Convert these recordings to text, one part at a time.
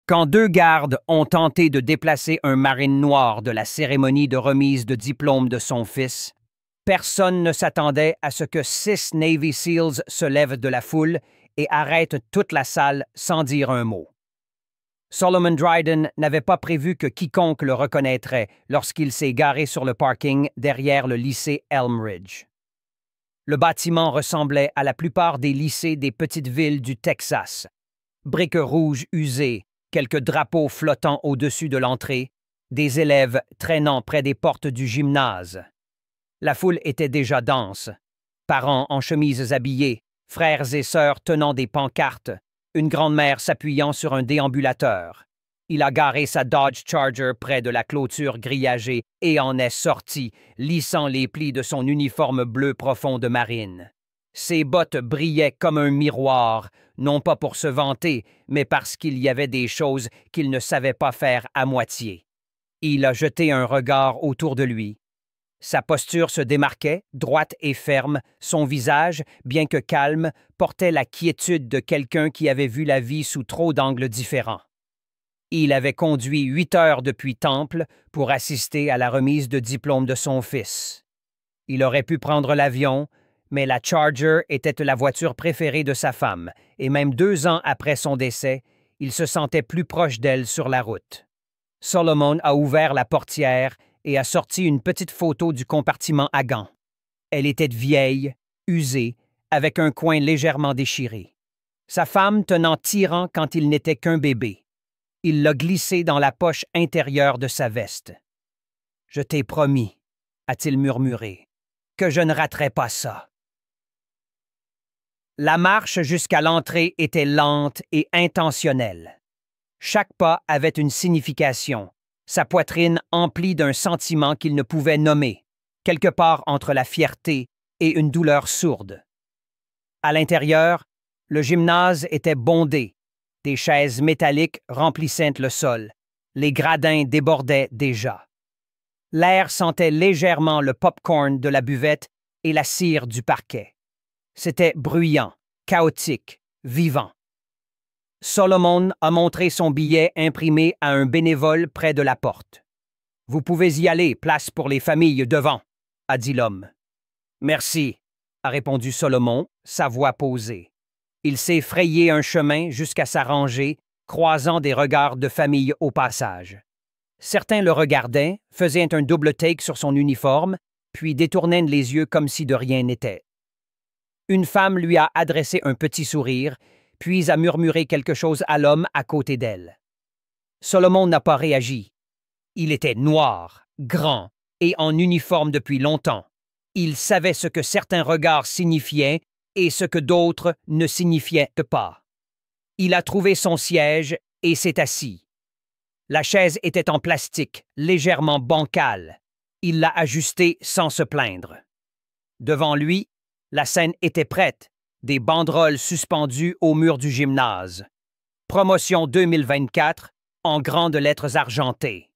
Quand deux gardes ont tenté de déplacer un marine noir de la cérémonie de remise de diplôme de son fils, personne ne s'attendait à ce que 6 Navy SEALs se lèvent de la foule et arrêtent toute la salle sans dire un mot. Solomon Dryden n'avait pas prévu que quiconque le reconnaîtrait lorsqu'il s'est garé sur le parking derrière le lycée Elmridge. Le bâtiment ressemblait à la plupart des lycées des petites villes du Texas. Briques rouges usées, quelques drapeaux flottant au-dessus de l'entrée, des élèves traînant près des portes du gymnase. La foule était déjà dense. Parents en chemises habillées, frères et sœurs tenant des pancartes, une grand-mère s'appuyant sur un déambulateur. Il a garé sa Dodge Charger près de la clôture grillagée et en est sorti, lissant les plis de son uniforme bleu profond de marine. Ses bottes brillaient comme un miroir, non pas pour se vanter, mais parce qu'il y avait des choses qu'il ne savait pas faire à moitié. Il a jeté un regard autour de lui. Sa posture se démarquait, droite et ferme, son visage, bien que calme, portait la quiétude de quelqu'un qui avait vu la vie sous trop d'angles différents. Il avait conduit 8 heures depuis Temple pour assister à la remise de diplôme de son fils. Il aurait pu prendre l'avion, mais la Charger était la voiture préférée de sa femme, et même 2 ans après son décès, il se sentait plus proche d'elle sur la route. Solomon a ouvert la portière et a sorti une petite photo du compartiment à gants. Elle était vieille, usée, avec un coin légèrement déchiré. Sa femme tenant Tyran quand il n'était qu'un bébé. Il l'a glissé dans la poche intérieure de sa veste. « Je t'ai promis, » a-t-il murmuré, « que je ne raterais pas ça. » La marche jusqu'à l'entrée était lente et intentionnelle. Chaque pas avait une signification, sa poitrine emplie d'un sentiment qu'il ne pouvait nommer, quelque part entre la fierté et une douleur sourde. À l'intérieur, le gymnase était bondé. Des chaises métalliques remplissaient le sol. Les gradins débordaient déjà. L'air sentait légèrement le pop-corn de la buvette et la cire du parquet. C'était bruyant, chaotique, vivant. Solomon a montré son billet imprimé à un bénévole près de la porte. « Vous pouvez y aller, place pour les familles devant, » a dit l'homme. « Merci, » a répondu Solomon, sa voix posée. Il s'est frayé un chemin jusqu'à sa rangée, croisant des regards de famille au passage. Certains le regardaient, faisaient un double take sur son uniforme, puis détournaient les yeux comme si de rien n'était. Une femme lui a adressé un petit sourire, puis a murmuré quelque chose à l'homme à côté d'elle. Solomon n'a pas réagi. Il était noir, grand et en uniforme depuis longtemps. Il savait ce que certains regards signifiaient et ce que d'autres ne signifiaient pas. Il a trouvé son siège et s'est assis. La chaise était en plastique, légèrement bancale. Il l'a ajustée sans se plaindre. Devant lui, la scène était prête, des banderoles suspendues au mur du gymnase. Promotion 2024 en grandes lettres argentées.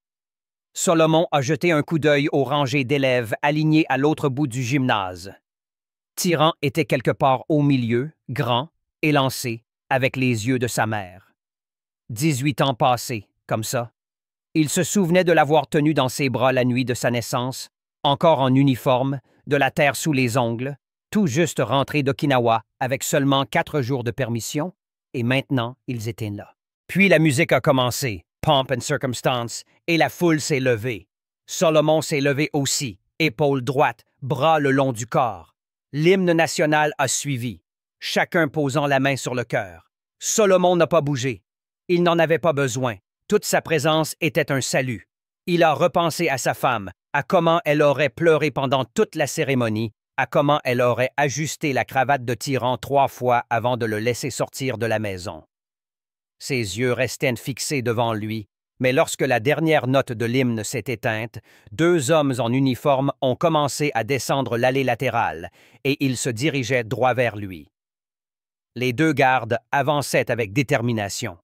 Solomon a jeté un coup d'œil aux rangées d'élèves alignés à l'autre bout du gymnase. Tyran était quelque part au milieu, grand, élancé, avec les yeux de sa mère. 18 ans passés, comme ça. Il se souvenait de l'avoir tenu dans ses bras la nuit de sa naissance, encore en uniforme, de la terre sous les ongles, tout juste rentré d'Okinawa avec seulement 4 jours de permission, et maintenant ils étaient là. Puis la musique a commencé, Pomp and Circumstance, et la foule s'est levée. Solomon s'est levé aussi, épaule droite, bras le long du corps. L'hymne national a suivi, chacun posant la main sur le cœur. Solomon n'a pas bougé. Il n'en avait pas besoin. Toute sa présence était un salut. Il a repensé à sa femme, à comment elle aurait pleuré pendant toute la cérémonie, à comment elle aurait ajusté la cravate de Tyran 3 fois avant de le laisser sortir de la maison. Ses yeux restaient fixés devant lui, mais lorsque la dernière note de l'hymne s'est éteinte, 2 hommes en uniforme ont commencé à descendre l'allée latérale, et ils se dirigeaient droit vers lui. Les 2 gardes avançaient avec détermination.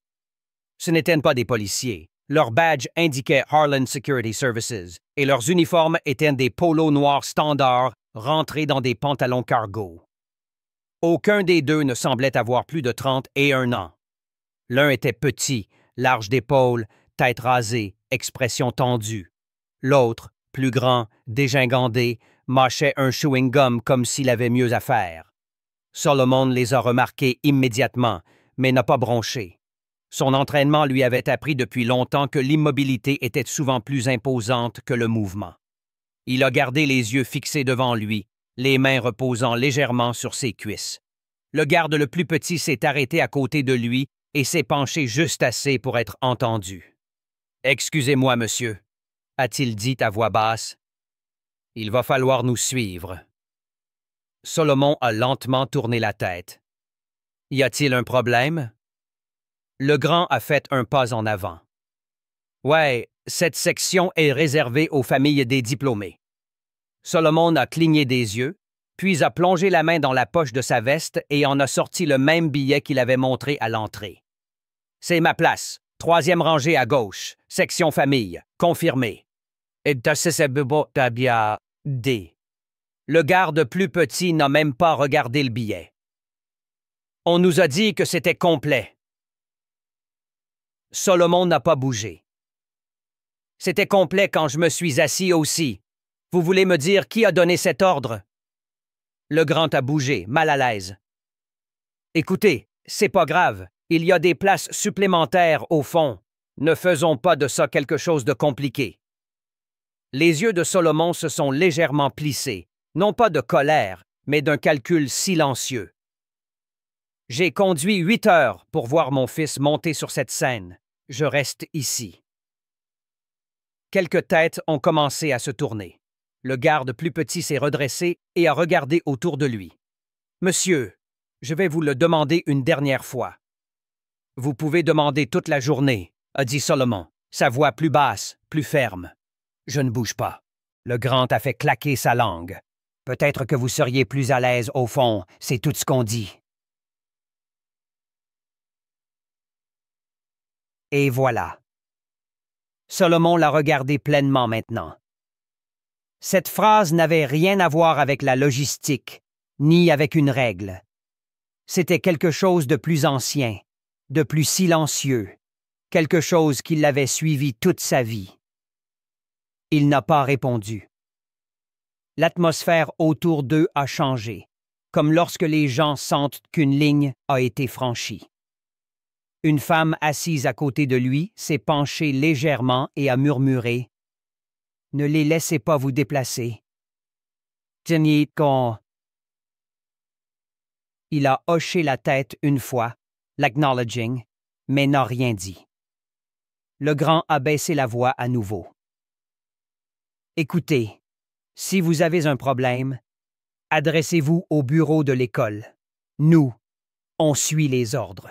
Ce n'étaient pas des policiers. Leurs badges indiquaient Harlan Security Services, et leurs uniformes étaient des polos noirs standards rentrés dans des pantalons cargo. Aucun des 2 ne semblait avoir plus de 31 ans. L'un était petit, large d'épaules, tête rasée, expression tendue. L'autre, plus grand, dégingandé, mâchait un chewing-gum comme s'il avait mieux à faire. Solomon les a remarqués immédiatement, mais n'a pas bronché. Son entraînement lui avait appris depuis longtemps que l'immobilité était souvent plus imposante que le mouvement. Il a gardé les yeux fixés devant lui, les mains reposant légèrement sur ses cuisses. Le garde le plus petit s'est arrêté à côté de lui et s'est penché juste assez pour être entendu. « Excusez-moi, monsieur », a-t-il dit à voix basse. « Il va falloir nous suivre. » Solomon a lentement tourné la tête. « Y a-t-il un problème? » Le grand a fait un pas en avant. « Ouais, cette section est réservée aux familles des diplômés. » Solomon a cligné des yeux, puis a plongé la main dans la poche de sa veste et en a sorti le même billet qu'il avait montré à l'entrée. « C'est ma place, 3e rangée à gauche, section famille, confirmé. » Et D. Le garde plus petit n'a même pas regardé le billet. « On nous a dit que c'était complet. » Solomon n'a pas bougé. « C'était complet quand je me suis assis aussi. Vous voulez me dire qui a donné cet ordre? » Le grand a bougé, mal à l'aise. « Écoutez, c'est pas grave. Il y a des places supplémentaires au fond. Ne faisons pas de ça quelque chose de compliqué. » Les yeux de Solomon se sont légèrement plissés, non pas de colère, mais d'un calcul silencieux. « J'ai conduit 8 heures pour voir mon fils monter sur cette scène. Je reste ici. » Quelques têtes ont commencé à se tourner. Le garde plus petit s'est redressé et a regardé autour de lui. « Monsieur, je vais vous le demander une dernière fois. »« Vous pouvez demander toute la journée, » a dit Solomon, sa voix plus basse, plus ferme. « Je ne bouge pas. » Le grand a fait claquer sa langue. « Peut-être que vous seriez plus à l'aise au fond, c'est tout ce qu'on dit. » Et voilà. Solomon l'a regardé pleinement maintenant. Cette phrase n'avait rien à voir avec la logistique, ni avec une règle. C'était quelque chose de plus ancien, de plus silencieux, quelque chose qui l'avait suivi toute sa vie. Il n'a pas répondu. L'atmosphère autour d'eux a changé, comme lorsque les gens sentent qu'une ligne a été franchie. Une femme assise à côté de lui s'est penchée légèrement et a murmuré « Ne les laissez pas vous déplacer. » Tenez qu'on... Il a hoché la tête une fois, l'acknowledging, mais n'a rien dit. Le grand a baissé la voix à nouveau. « Écoutez, si vous avez un problème, adressez-vous au bureau de l'école. Nous, on suit les ordres. »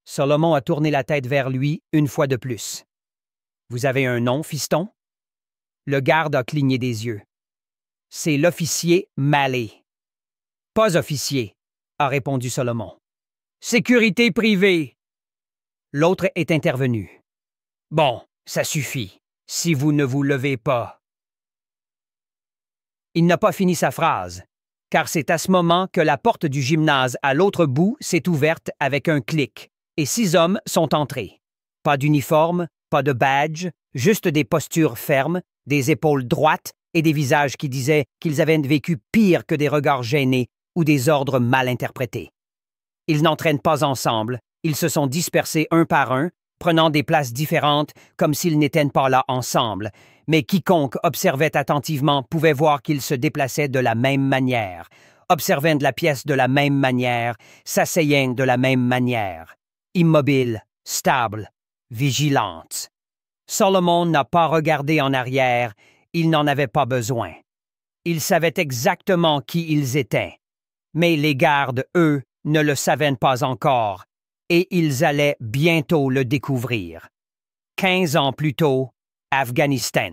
Solomon a tourné la tête vers lui une fois de plus. « Vous avez un nom, fiston? » Le garde a cligné des yeux. « C'est l'officier Malley. »« Pas officier, » a répondu Solomon. « Sécurité privée. » L'autre est intervenu. « Bon, ça suffit, si vous ne vous levez pas. » Il n'a pas fini sa phrase, car c'est à ce moment que la porte du gymnase à l'autre bout s'est ouverte avec un clic. Et 6 hommes sont entrés. Pas d'uniforme, pas de badge, juste des postures fermes, des épaules droites et des visages qui disaient qu'ils avaient vécu pire que des regards gênés ou des ordres mal interprétés. Ils n'entraînent pas ensemble, ils se sont dispersés un par un, prenant des places différentes comme s'ils n'étaient pas là ensemble, mais quiconque observait attentivement pouvait voir qu'ils se déplaçaient de la même manière, observant la pièce de la même manière, s'asseyant de la même manière. Immobile, stable, vigilante. Solomon n'a pas regardé en arrière, il n'en avait pas besoin. Il savait exactement qui ils étaient, mais les gardes, eux, ne le savaient pas encore, et ils allaient bientôt le découvrir. 15 ans plus tôt, Afghanistan.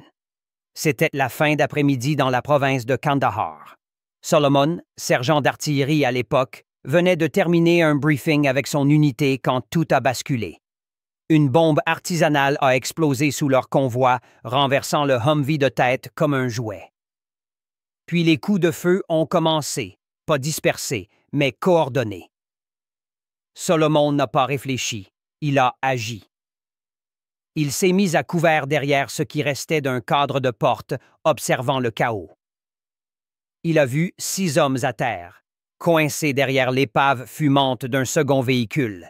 C'était la fin d'après-midi dans la province de Kandahar. Solomon, sergent d'artillerie à l'époque, venait de terminer un briefing avec son unité quand tout a basculé. Une bombe artisanale a explosé sous leur convoi, renversant le Humvee de tête comme un jouet. Puis les coups de feu ont commencé, pas dispersés, mais coordonnés. Solomon n'a pas réfléchi. Il a agi. Il s'est mis à couvert derrière ce qui restait d'un cadre de porte, observant le chaos. Il a vu 6 hommes à terre, coincés derrière l'épave fumante d'un second véhicule.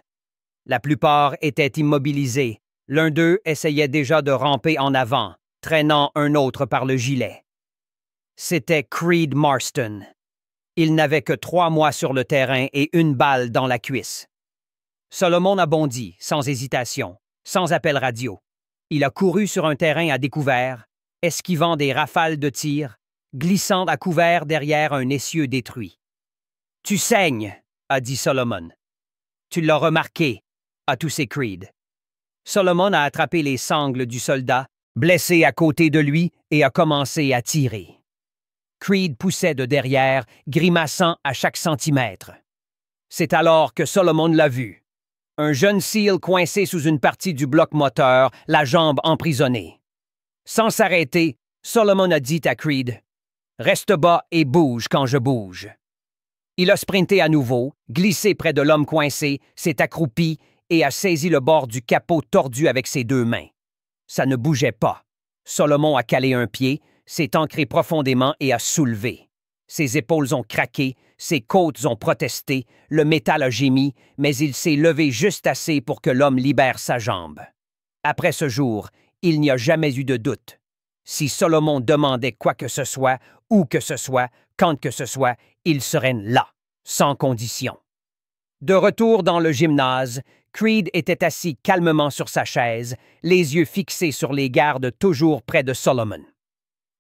La plupart étaient immobilisés. L'un d'eux essayait déjà de ramper en avant, traînant un autre par le gilet. C'était Creed Marston. Il n'avait que 3 mois sur le terrain et 1 balle dans la cuisse. Solomon a bondi, sans hésitation, sans appel radio. Il a couru sur un terrain à découvert, esquivant des rafales de tir, glissant à couvert derrière un essieu détruit. « Tu saignes », a dit Solomon. « Tu l'as remarqué », a toussé Creed. Solomon a attrapé les sangles du soldat, blessé à côté de lui, et a commencé à tirer. Creed poussait de derrière, grimaçant à chaque centimètre. C'est alors que Solomon l'a vu. Un jeune SEAL coincé sous une partie du bloc moteur, la jambe emprisonnée. Sans s'arrêter, Solomon a dit à Creed « Reste bas et bouge quand je bouge ». Il a sprinté à nouveau, glissé près de l'homme coincé, s'est accroupi et a saisi le bord du capot tordu avec ses 2 mains. Ça ne bougeait pas. Solomon a calé un pied, s'est ancré profondément et a soulevé. Ses épaules ont craqué, ses côtes ont protesté, le métal a gémi, mais il s'est levé juste assez pour que l'homme libère sa jambe. Après ce jour, il n'y a jamais eu de doute. Si Solomon demandait quoi que ce soit, où que ce soit, quand que ce soit, il serait là, sans condition. De retour dans le gymnase, Creed était assis calmement sur sa chaise, les yeux fixés sur les gardes toujours près de Solomon.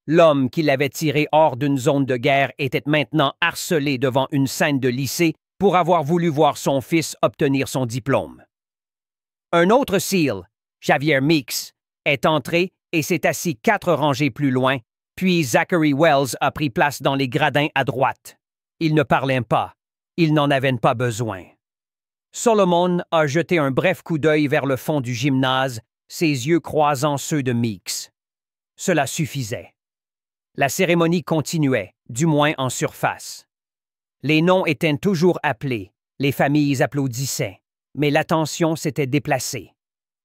L'homme qui l'avait tiré hors d'une zone de guerre était maintenant harcelé devant une scène de lycée pour avoir voulu voir son fils obtenir son diplôme. Un autre SEAL, Xavier Meeks, est entré et s'est assis 4 rangées plus loin, puis Zachary Wells a pris place dans les gradins à droite. Il ne parlait pas. Il n'en avait pas besoin. Solomon a jeté un bref coup d'œil vers le fond du gymnase, ses yeux croisant ceux de Meeks. Cela suffisait. La cérémonie continuait, du moins en surface. Les noms étaient toujours appelés, les familles applaudissaient, mais l'attention s'était déplacée.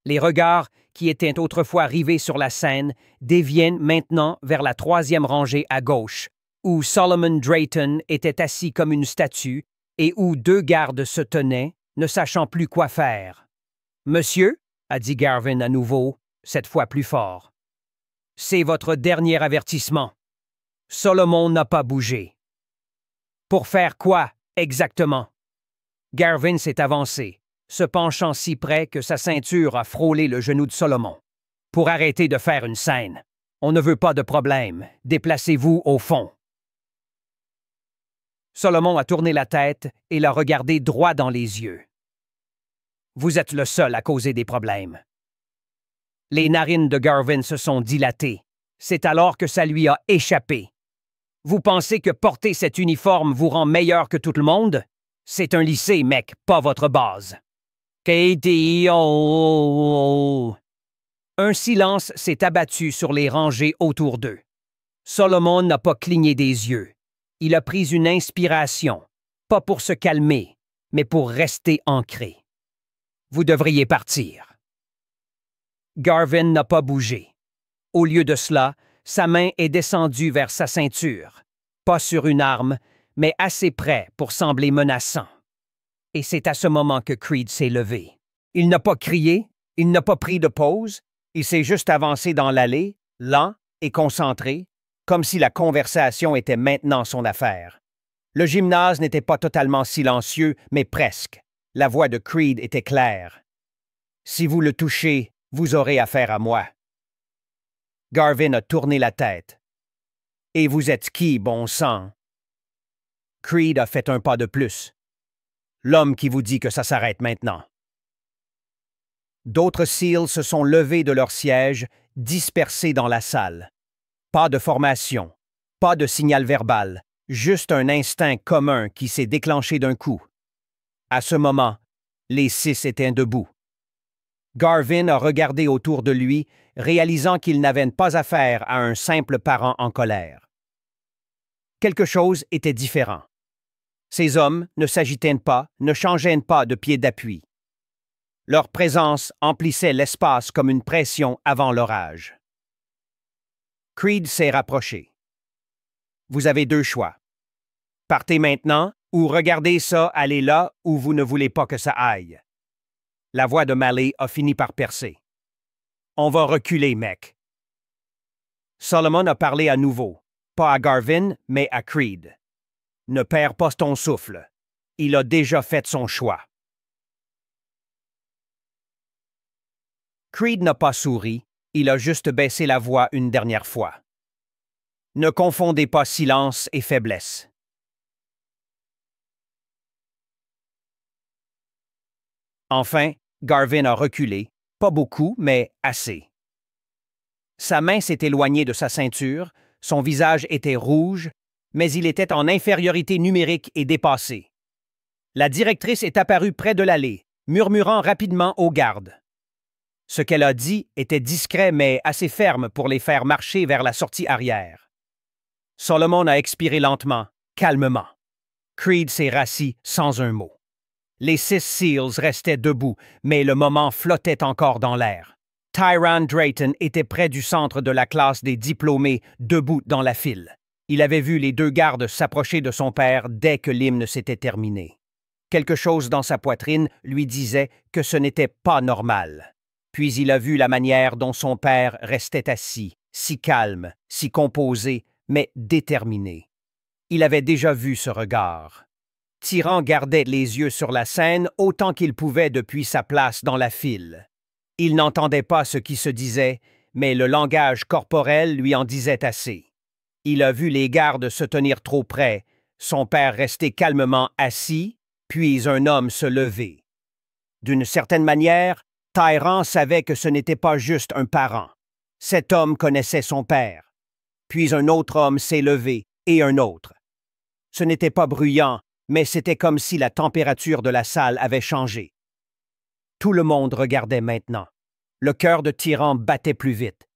Les regards, qui étaient autrefois rivés sur la scène, déviennent maintenant vers la 3e rangée à gauche, où Solomon Drayton était assis comme une statue et où 2 gardes se tenaient, ne sachant plus quoi faire. « Monsieur » a dit Garvin à nouveau, cette fois plus fort. « C'est votre dernier avertissement. » Solomon n'a pas bougé. « Pour faire quoi, exactement? » Garvin s'est avancé, se penchant si près que sa ceinture a frôlé le genou de Solomon. « Pour arrêter de faire une scène. On ne veut pas de problème. Déplacez-vous au fond. » Solomon a tourné la tête et l'a regardé droit dans les yeux. « Vous êtes le seul à causer des problèmes. » Les narines de Garvin se sont dilatées. C'est alors que ça lui a échappé. « Vous pensez que porter cet uniforme vous rend meilleur que tout le monde? C'est un lycée, mec, pas votre base. » Un silence s'est abattu sur les rangées autour d'eux. Solomon n'a pas cligné des yeux. Il a pris une inspiration, pas pour se calmer, mais pour rester ancré. « Vous devriez partir. » Garvin n'a pas bougé. Au lieu de cela, sa main est descendue vers sa ceinture, pas sur une arme, mais assez près pour sembler menaçant. Et c'est à ce moment que Creed s'est levé. Il n'a pas crié, il n'a pas pris de pause, il s'est juste avancé dans l'allée, lent et concentré, comme si la conversation était maintenant son affaire. Le gymnase n'était pas totalement silencieux, mais presque. La voix de Creed était claire. « Si vous le touchez, vous aurez affaire à moi. » Garvin a tourné la tête. « Et vous êtes qui, bon sang? » Creed a fait un pas de plus. « L'homme qui vous dit que ça s'arrête maintenant. » D'autres SEALs se sont levés de leur siège, dispersés dans la salle. Pas de formation, pas de signal verbal, juste un instinct commun qui s'est déclenché d'un coup. À ce moment, les 6 étaient debout. Garvin a regardé autour de lui, réalisant qu'il n'avait pas affaire à un simple parent en colère. Quelque chose était différent. Ces hommes ne s'agitaient pas, ne changeaient pas de pied d'appui. Leur présence emplissait l'espace comme une pression avant l'orage. Creed s'est rapproché. Vous avez deux choix. Partez maintenant ou regardez ça aller là où vous ne voulez pas que ça aille. La voix de Malley a fini par percer. On va reculer, mec. Solomon a parlé à nouveau, pas à Garvin, mais à Creed. Ne perds pas ton souffle. Il a déjà fait son choix. Creed n'a pas souri, il a juste baissé la voix une dernière fois. Ne confondez pas silence et faiblesse. Enfin, Garvin a reculé, pas beaucoup, mais assez. Sa main s'est éloignée de sa ceinture, son visage était rouge, mais il était en infériorité numérique et dépassé. La directrice est apparue près de l'allée, murmurant rapidement aux gardes. Ce qu'elle a dit était discret mais assez ferme pour les faire marcher vers la sortie arrière. Solomon a expiré lentement, calmement. Creed s'est rassis sans un mot. Les 6 SEALs restaient debout, mais le moment flottait encore dans l'air. Tyran Drayton était près du centre de la classe des diplômés, debout dans la file. Il avait vu les 2 gardes s'approcher de son père dès que l'hymne s'était terminé. Quelque chose dans sa poitrine lui disait que ce n'était pas normal. Puis il a vu la manière dont son père restait assis, si calme, si composé, mais déterminé. Il avait déjà vu ce regard. Tyran gardait les yeux sur la scène autant qu'il pouvait depuis sa place dans la file. Il n'entendait pas ce qui se disait, mais le langage corporel lui en disait assez. Il a vu les gardes se tenir trop près, son père rester calmement assis, puis un homme se lever. D'une certaine manière, Tyran savait que ce n'était pas juste un parent. Cet homme connaissait son père. Puis un autre homme s'est levé, et un autre. Ce n'était pas bruyant, mais c'était comme si la température de la salle avait changé. Tout le monde regardait maintenant. Le cœur de Tyran battait plus vite.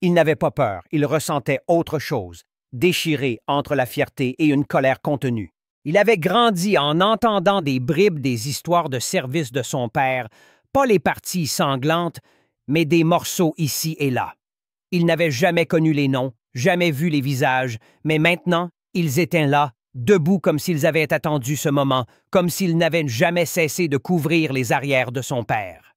Il n'avait pas peur, il ressentait autre chose, déchiré entre la fierté et une colère contenue. Il avait grandi en entendant des bribes des histoires de service de son père, pas les parties sanglantes, mais des morceaux ici et là. Il n'avait jamais connu les noms, jamais vu les visages, mais maintenant, ils étaient là, debout comme s'ils avaient attendu ce moment, comme s'ils n'avaient jamais cessé de couvrir les arrières de son père.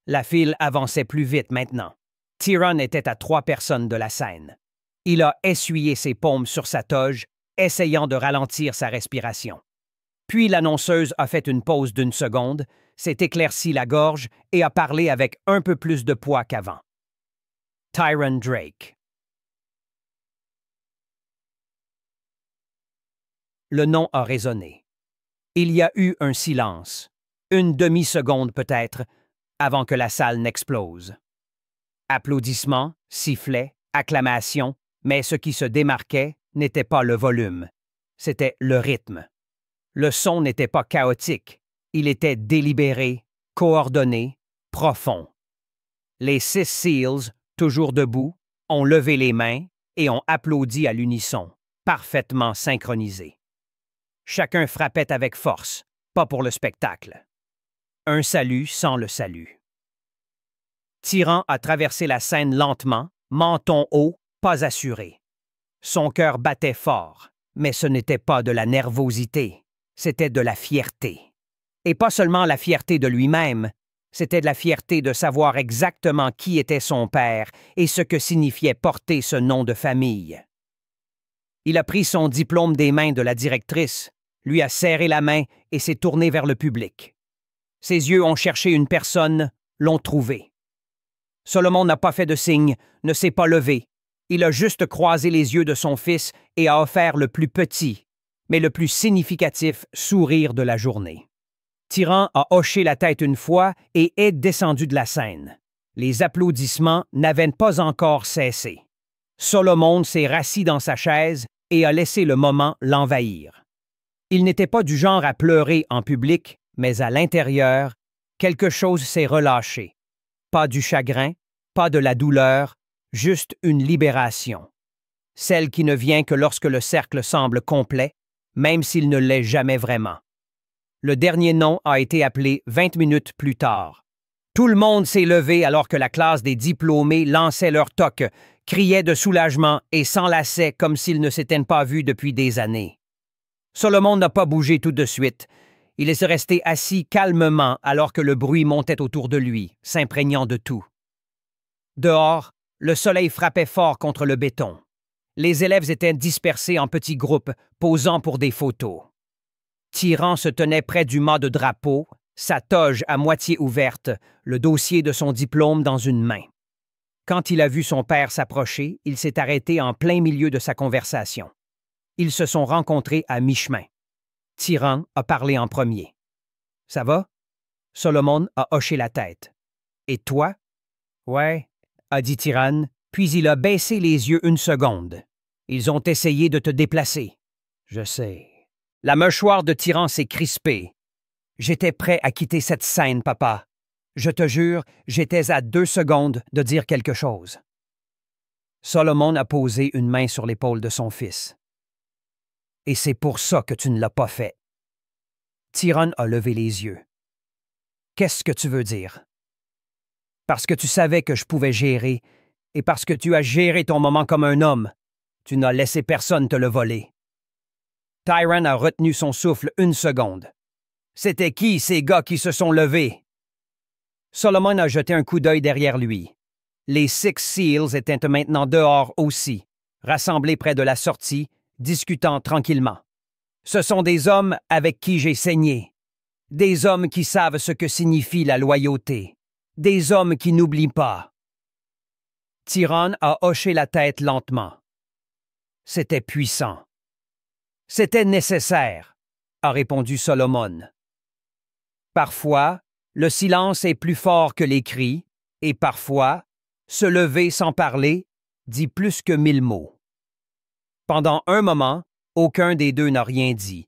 La file avançait plus vite maintenant. Tyran était à 3 personnes de la scène. Il a essuyé ses paumes sur sa toge, essayant de ralentir sa respiration. Puis l'annonceuse a fait une pause d'1 seconde, s'est éclairci la gorge et a parlé avec un peu plus de poids qu'avant. Tyran Drake. Le nom a résonné. Il y a eu un silence, une demi-seconde peut-être, avant que la salle n'explose. Applaudissements, sifflets, acclamations, mais ce qui se démarquait n'était pas le volume, c'était le rythme. Le son n'était pas chaotique, il était délibéré, coordonné, profond. Les 6 SEALs, toujours debout, ont levé les mains et ont applaudi à l'unisson, parfaitement synchronisés. Chacun frappait avec force, pas pour le spectacle. Un salut sans le salut. Tyran a traversé la scène lentement, menton haut, pas assuré. Son cœur battait fort, mais ce n'était pas de la nervosité, c'était de la fierté. Et pas seulement la fierté de lui-même, c'était de la fierté de savoir exactement qui était son père et ce que signifiait porter ce nom de famille. Il a pris son diplôme des mains de la directrice, lui a serré la main et s'est tourné vers le public. Ses yeux ont cherché une personne, l'ont trouvée. Solomon n'a pas fait de signe, ne s'est pas levé. Il a juste croisé les yeux de son fils et a offert le plus petit, mais le plus significatif sourire de la journée. Tyran a hoché la tête une fois et est descendu de la scène. Les applaudissements n'avaient pas encore cessé. Solomon s'est rassis dans sa chaise et a laissé le moment l'envahir. Il n'était pas du genre à pleurer en public, mais à l'intérieur, quelque chose s'est relâché. Pas du chagrin, pas de la douleur, juste une libération. Celle qui ne vient que lorsque le cercle semble complet, même s'il ne l'est jamais vraiment. Le dernier nom a été appelé 20 minutes plus tard. Tout le monde s'est levé alors que la classe des diplômés lançait leur toque, criait de soulagement et s'enlaçait comme s'ils ne s'étaient pas vus depuis des années. Solomon n'a pas bougé tout de suite. Il est resté assis calmement alors que le bruit montait autour de lui, s'imprégnant de tout. Dehors, le soleil frappait fort contre le béton. Les élèves étaient dispersés en petits groupes, posant pour des photos. Tyran se tenait près du mât de drapeau, sa toge à moitié ouverte, le dossier de son diplôme dans une main. Quand il a vu son père s'approcher, il s'est arrêté en plein milieu de sa conversation. Ils se sont rencontrés à mi-chemin. Tyran a parlé en premier. « Ça va? » Solomon a hoché la tête. « Et toi? »« Ouais, » a dit Tyran, puis il a baissé les yeux une seconde. « Ils ont essayé de te déplacer. »« Je sais. » La mâchoire de Tyran s'est crispée. « J'étais prêt à quitter cette scène, papa. Je te jure, j'étais à 2 secondes de dire quelque chose. » Solomon a posé une main sur l'épaule de son fils. « Et c'est pour ça que tu ne l'as pas fait. » Tyran a levé les yeux. « Qu'est-ce que tu veux dire? »« Parce que tu savais que je pouvais gérer, et parce que tu as géré ton moment comme un homme. Tu n'as laissé personne te le voler. » Tyran a retenu son souffle une seconde. « C'était qui ces gars qui se sont levés? » Solomon a jeté un coup d'œil derrière lui. Les Six Seals étaient maintenant dehors aussi, rassemblés près de la sortie, discutant tranquillement. Ce sont des hommes avec qui j'ai saigné. Des hommes qui savent ce que signifie la loyauté. Des hommes qui n'oublient pas. Tyran a hoché la tête lentement. C'était puissant. C'était nécessaire, a répondu Solomon. Parfois, le silence est plus fort que les cris, et parfois, se lever sans parler dit plus que 1000 mots. Pendant un moment, aucun des deux n'a rien dit.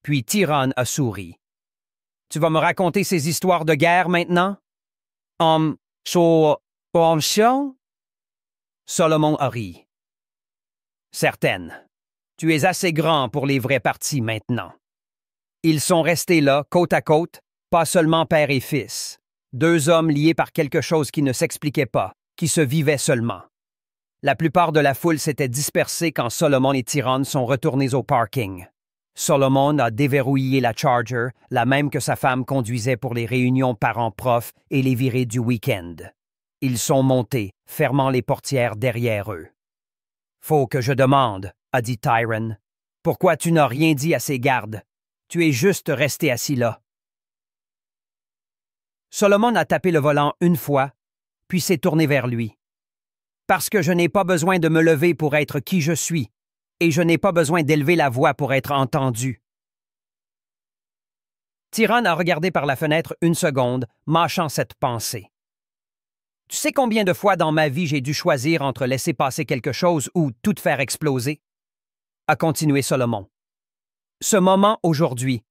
Puis Tyran a souri. « Tu vas me raconter ces histoires de guerre maintenant? » Solomon a ri. « Certaines. Tu es assez grand pour les vrais partis maintenant. » Ils sont restés là, côte à côte, pas seulement père et fils. 2 hommes liés par quelque chose qui ne s'expliquait pas, qui se vivait seulement. La plupart de la foule s'était dispersée quand Solomon et Tyran sont retournés au parking. Solomon a déverrouillé la Charger, la même que sa femme conduisait pour les réunions parents-profs et les virées du week-end. Ils sont montés, fermant les portières derrière eux. « Faut que je demande, » a dit Tyran. « Pourquoi tu n'as rien dit à ces gardes? Tu es juste resté assis là. » Solomon a tapé le volant une fois, puis s'est tourné vers lui. « Parce que je n'ai pas besoin de me lever pour être qui je suis, et je n'ai pas besoin d'élever la voix pour être entendu. » Tyran a regardé par la fenêtre une seconde, mâchant cette pensée. « Tu sais combien de fois dans ma vie j'ai dû choisir entre laisser passer quelque chose ou tout faire exploser? » A continué Solomon. « Ce moment aujourd'hui,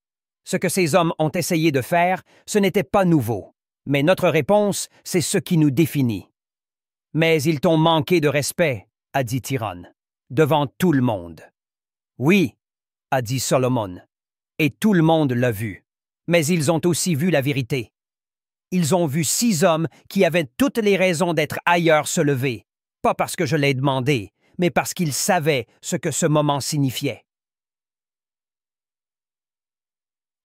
ce que ces hommes ont essayé de faire, ce n'était pas nouveau, mais notre réponse, c'est ce qui nous définit. Mais ils t'ont manqué de respect, a dit Tyran, devant tout le monde. Oui, a dit Solomon, et tout le monde l'a vu, mais ils ont aussi vu la vérité. Ils ont vu 6 hommes qui avaient toutes les raisons d'être ailleurs se lever, pas parce que je l'ai demandé, mais parce qu'ils savaient ce que ce moment signifiait.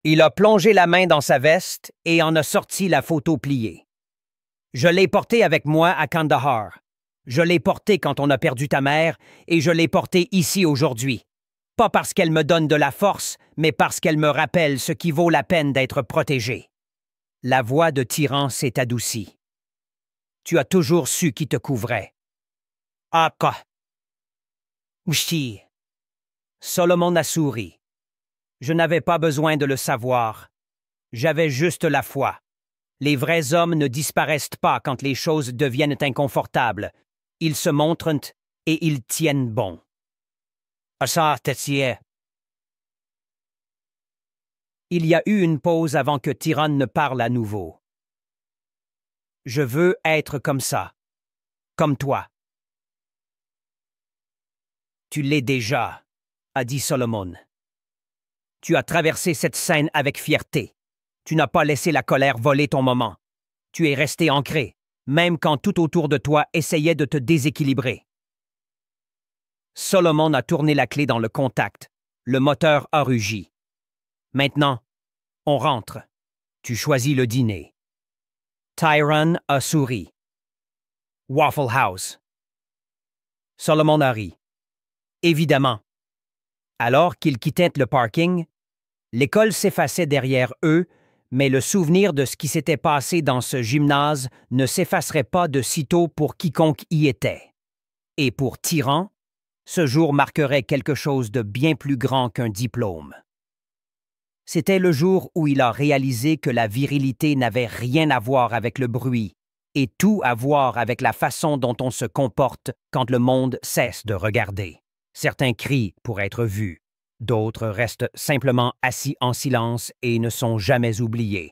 Il a plongé la main dans sa veste et en a sorti la photo pliée. Je l'ai portée avec moi à Kandahar. Je l'ai portée quand on a perdu ta mère et je l'ai portée ici aujourd'hui. Pas parce qu'elle me donne de la force, mais parce qu'elle me rappelle ce qui vaut la peine d'être protégé. La voix de Tyran s'est adoucie. Tu as toujours su qui te couvrait. Aka. Ushi. Solomon a souri. Je n'avais pas besoin de le savoir. J'avais juste la foi. Les vrais hommes ne disparaissent pas quand les choses deviennent inconfortables. Ils se montrent et ils tiennent bon. Il y a eu une pause avant que Tyran ne parle à nouveau. Je veux être comme ça. Comme toi. Tu l'es déjà, a dit Solomon. Tu as traversé cette scène avec fierté. Tu n'as pas laissé la colère voler ton moment. Tu es resté ancré, même quand tout autour de toi essayait de te déséquilibrer. Solomon a tourné la clé dans le contact. Le moteur a rugi. Maintenant, on rentre. Tu choisis le dîner. Tyron a souri. Waffle House. Solomon a ri. Évidemment. Alors qu'ils quittaient le parking, l'école s'effaçait derrière eux, mais le souvenir de ce qui s'était passé dans ce gymnase ne s'effacerait pas de sitôt pour quiconque y était. Et pour Tyran, ce jour marquerait quelque chose de bien plus grand qu'un diplôme. C'était le jour où il a réalisé que la virilité n'avait rien à voir avec le bruit et tout à voir avec la façon dont on se comporte quand le monde cesse de regarder. Certains crient pour être vus, d'autres restent simplement assis en silence et ne sont jamais oubliés.